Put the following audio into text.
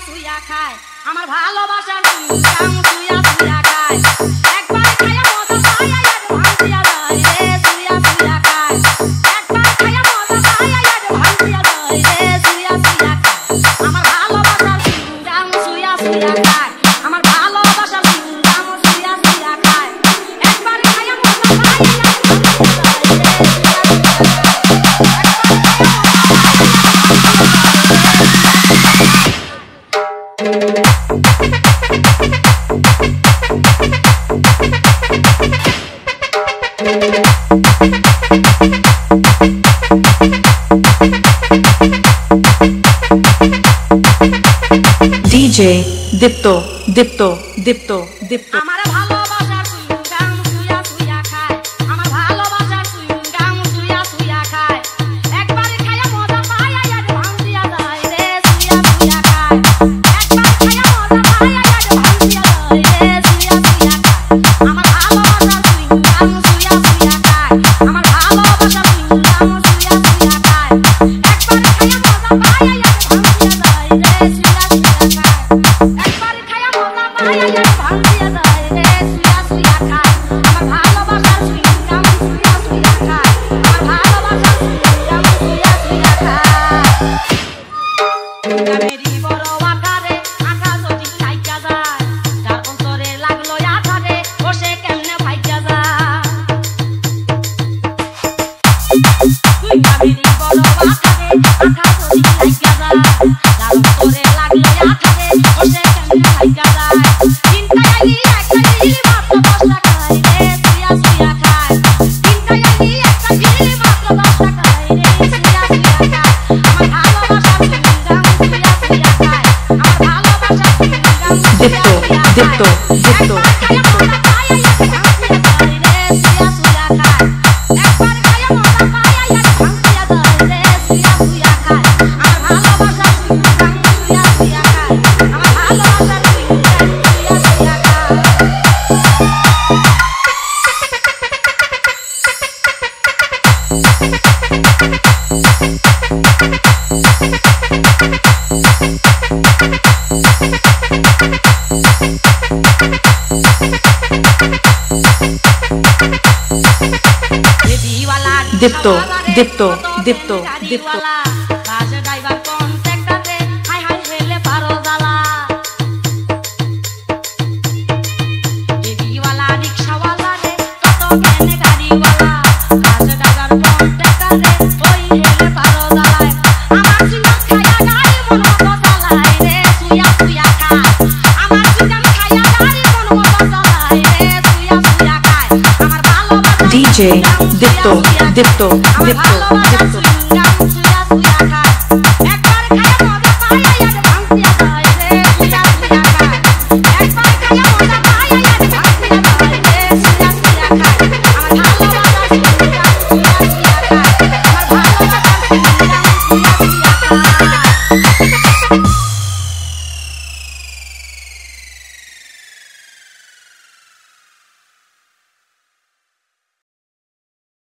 সুইয়া খায় আমার ভালোবাসার গাম সুইয়া সুইয়া খায় একবার খায়া মজা পায় আর ভাঙিয়া যায় রে সুইয়া সুইয়া খায় একবার খায়া মজা পায় আর ভাঙিয়া যায় রে সুইয়া সুইয়া খায় আমার ভালোবাসার গাম সুইয়া সুইয়া খায় আমার ভালোবাসার গাম সুইয়া সুইয়া খায় একবার খায়া মজা পায় আর DJ Dipto Dipto Dipto Dipto আমার ভালোবাসার গাম সুইয়া সুইয়া খায় আমার ভালোবাসার গাম সুইয়া সুইয়া খায় একবার খায়া মজা পায় আর ভাঙিয়া যায় রে সুইয়া সুইয়া খায় একবার খায়া মজা পায় আর ভাঙিয়া যায় রে সুইয়া সুইয়া খায় আমার ভালোবাসার গাম সুইয়া সুইয়া খায় আমার ভালোবাসার গাম সুইয়া সুইয়া খায় একবার খায়া মজা পায় আর ভাঙিয়া যায় রে সুইয়া সুইয়া খায় একবার খায়া মজা পায় আর ভাঙিয়া যায় রে সুইয়া সুইয়া খায় আমার ভালোবাসার গাম সুইয়া সুইয়া খায় আমার ভালোবাসার গাম সুইয়া সুইয়া খায় গামেরই বড় আকারে আঁকা যদি লাইকা যায় তার অন্তরে লাগলো আধারে বসে কেমনে ভাইকা যায় গামেরই বড় আকারে আঁকা যদি লাইকা যায় তার অন্তরে লাগলো আধারে বসে কেমনে ভাইকা যায় চিন্তা আইলি একটা দিলি মাত্র 10 টাকা রে সুইয়া সুইয়া খায় চিন্তা আইলি একটা দিলি মাত্র 10 টাকা রে সুইয়া সুইয়া খায় আমার ভালোবাসার গাম সুইয়া সুইয়া খায় আমার ভালোবাসার গাম সুইয়া Dipto সুইয়া Dipto Dipto Dipto Dipto Dipto Dipto bus driver কন্ট্রাক্টরে হাই হাই হেলে পারো জ্বালা টিভিওয়ালা রিকশাওয়ালা রে কত কেনে গাড়িওয়ালা বাস ড্রাইভার কন্ট্রাক্টরে ওই হেলে পারো জ্বালায় আমার জীবন খায়া গাড়ি মন মতো চালায় রে সুইয়া সুইয়া খায় আমার জীবন খায়া গাড়ি মন মতো চালায় রে সুইয়া সুইয়া খায় আমার ভালোবাসা DJ Dipto Dipto Dipto Dipto